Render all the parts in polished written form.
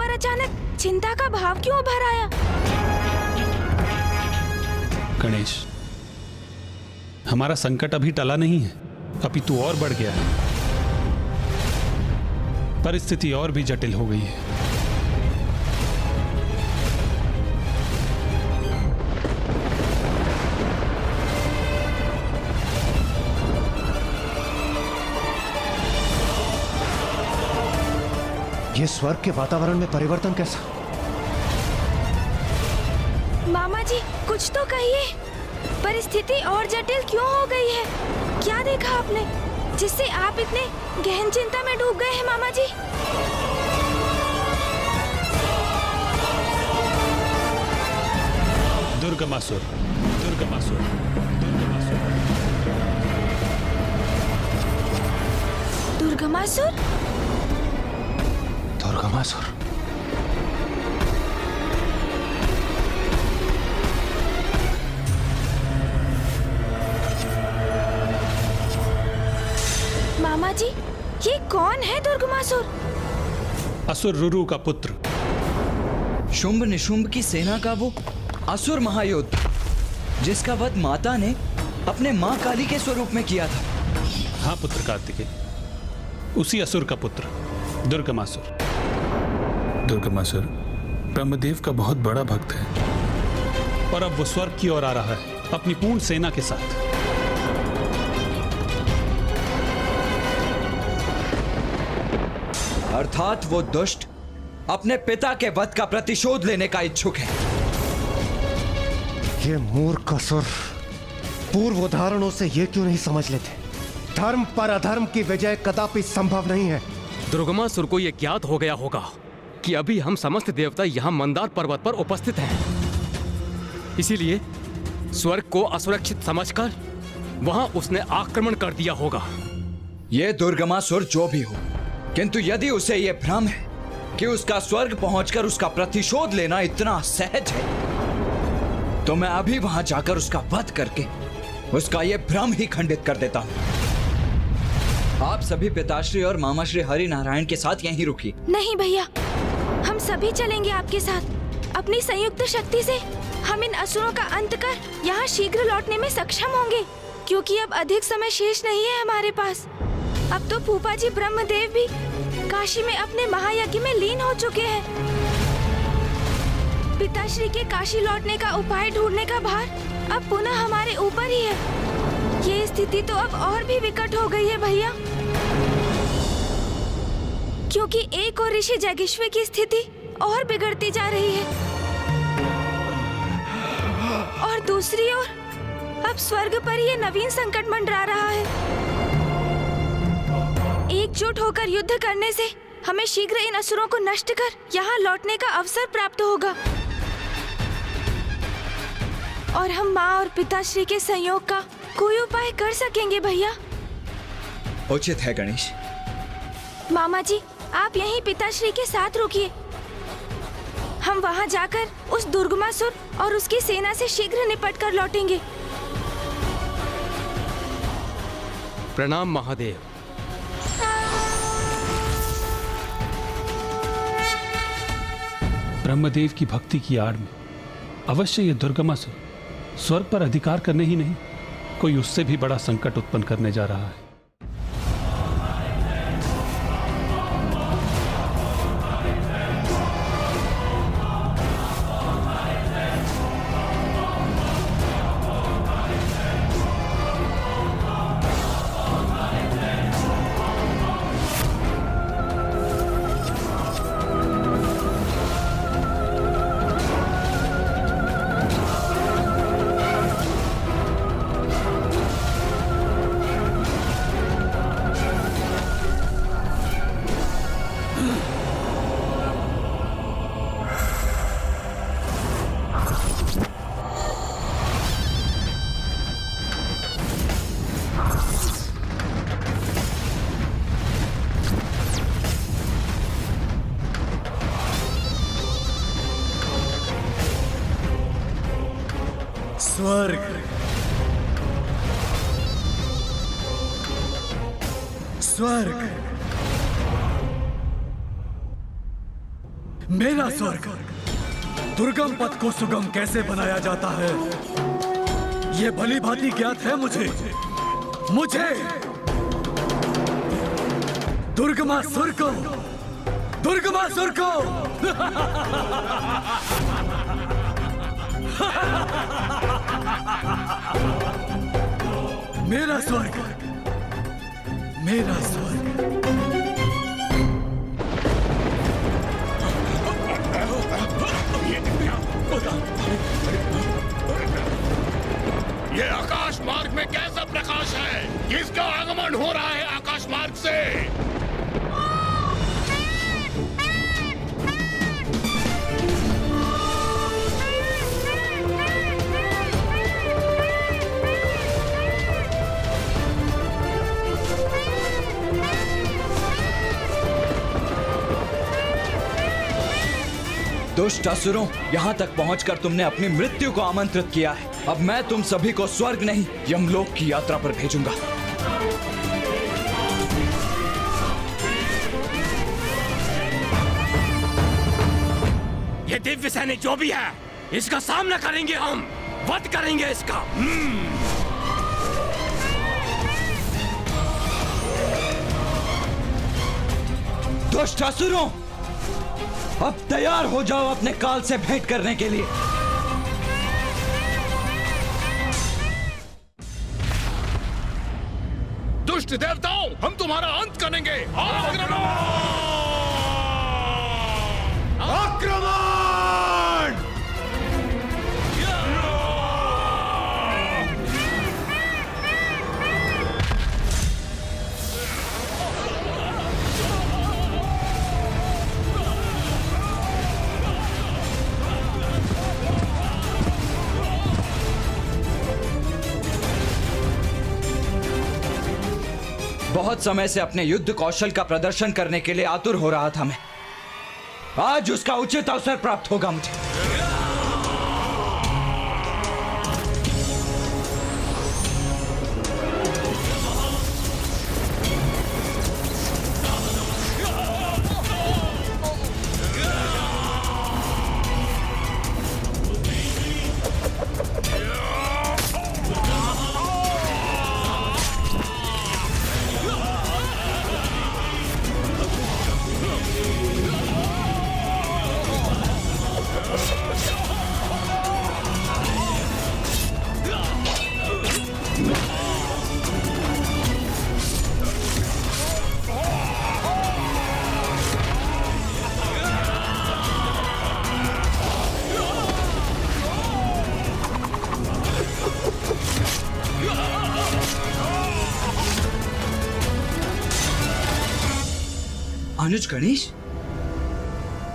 ऊपर अचानक चिंता का भाव क्यों उभर आया? गणेश, हमारा संकट अभी टला नहीं है, अपितु और बढ़ गया है। परिस्थिति और भी जटिल हो गई है। ये स्वर्ग के वातावरण में परिवर्तन कैसा? मामा जी, कुछ तो कहिए। परिस्थिति और जटिल क्यों हो गई है? क्या देखा आपने जिससे आप इतने गहन चिंता में डूब गए हैं मामा जी? दुर्गमासुर, दुर्गमासुर, दुर्गमासुर। दुर्गमासुर? दुर्गमासुर? मामा जी, ये कौन है दुर्गमासुर? असुर रुरु का पुत्र। शुंभ निशुंभ की सेना का वो असुर महायोद्ध, जिसका वध माता ने अपने मां काली के स्वरूप में किया था। हाँ पुत्र कार्तिकेय, उसी असुर का पुत्र दुर्गमासुर। दुर्गमासुर ब्रह्मदेव का बहुत बड़ा भक्त है और अब वो स्वर्ग की ओर आ रहा है अपनी पूर्ण सेना के साथ। अर्थात वो दुष्ट अपने पिता के वध का प्रतिशोध लेने का इच्छुक है। ये मूर्ख असुर पूर्व उदाहरणों से ये क्यों नहीं समझ लेते? धर्म पर अधर्म की विजय कदापि संभव नहीं है। दुर्गमासुर को यह ज्ञात हो गया होगा कि अभी हम समस्त देवता यहाँ मंदार पर्वत पर उपस्थित हैं। इसीलिए स्वर्ग को असुरक्षित समझकर वहां उसने आक्रमण कर दिया होगा। यह दुर्गमासुर जो भी हो, किंतु यदि उसे यह भ्रम है कि उसका स्वर्ग पहुंचकर उसका प्रतिशोध लेना इतना सहज है, तो मैं अभी वहां जाकर उसका वध करके उसका यह भ्रम ही खंडित कर देता हूं। आप सभी पिताश्री और मामाश्री हरि नारायण के साथ यहीं रुकिए। नहीं भैया, हम सभी चलेंगे आपके साथ। अपनी संयुक्त शक्ति से हम इन असुरों का अंत कर यहाँ शीघ्र लौटने में सक्षम होंगे, क्योंकि अब अधिक समय शेष नहीं है हमारे पास। अब तो फूफा जी ब्रह्मदेव भी काशी में अपने महायज्ञ में लीन हो चुके हैं। पिताश्री के काशी लौटने का उपाय ढूंढने का भार अब पुनः हमारे ऊपर ही है। ये स्थिति तो अब और भी विकट हो गई है भैया, क्योंकि एक और ऋषि जगेश्वर की स्थिति और बिगड़ती जा रही है और दूसरी ओर अब स्वर्ग पर ये नवीन संकट मंडरा रहा है। एकजुट होकर युद्ध करने से हमें शीघ्र इन असुरों को नष्ट कर यहाँ लौटने का अवसर प्राप्त होगा और हम माँ और पिताश्री के संयोग का कोई उपाय कर सकेंगे भैया। उचित है गणेश। मामा जी, आप यहीं पिताश्री के साथ रुकिए। हम वहां जाकर उस दुर्गमासुर और उसकी सेना से शीघ्र निपट कर लौटेंगे। प्रणाम महादेव। ब्रह्मदेव की भक्ति की आड़ में अवश्य ये दुर्गमासुर स्वर्ग पर अधिकार करने ही नहीं, कोई उससे भी बड़ा संकट उत्पन्न करने जा रहा है। स्वर्ग, स्वर्ग। मेरा स्वर्ग दुर्गम पथ को सुगम कैसे बनाया जाता है ये भली भांति ज्ञात है मुझे। दुर्गमासुर को मेरा स्वर्ग ये आकाश मार्ग में कैसा प्रकाश है? किसका आगमन हो रहा है आकाश मार्ग से? दुष्ट असुरों, यहाँ तक पहुंचकर तुमने अपनी मृत्यु को आमंत्रित किया है। अब मैं तुम सभी को स्वर्ग नहीं यमलोक की यात्रा पर भेजूंगा। ये दिव्य सैनिक जो भी है, इसका सामना करेंगे हम, वध करेंगे इसका। दुष्ट असुरों, अब तैयार हो जाओ अपने काल से भेंट करने के लिए। दुष्ट देवताओं, हम तुम्हारा अंत करेंगे। आक्रमण! बहुत समय से अपने युद्ध कौशल का प्रदर्शन करने के लिए आतुर हो रहा था मैं। आज उसका उचित अवसर प्राप्त होगा मुझे। अनुज,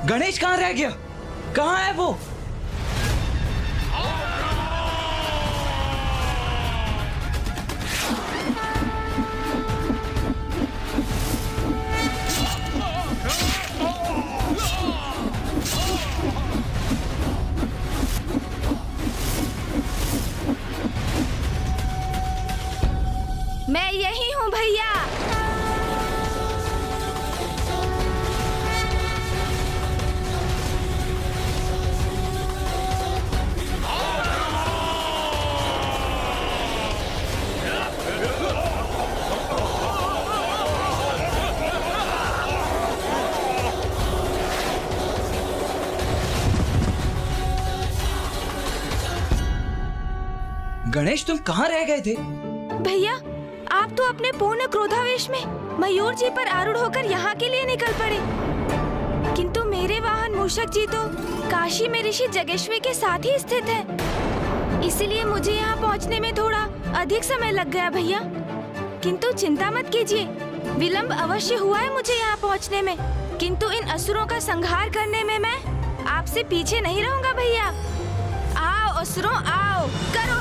गणेश कहाँ रह गया? कहाँ है वो? मैं यही हूँ भैया। गणेश, तुम कहाँ रह गए थे? भैया, आप तो अपने पूर्ण क्रोधावेश में मयूर जी पर आरूढ़ होकर यहाँ के लिए निकल पड़े, किंतु मेरे वाहन मूषक जी तो काशी में ऋषि जगेश्वी के साथ ही स्थित है। इसीलिए मुझे यहाँ पहुँचने में थोड़ा अधिक समय लग गया भैया। किंतु चिंता मत कीजिए, विलंब अवश्य हुआ है मुझे यहाँ पहुँचने में, किंतु इन असुरों का संहार करने में मैं आपसे पीछे नहीं रहूंगा भैया। आओ असुरों आओ, करो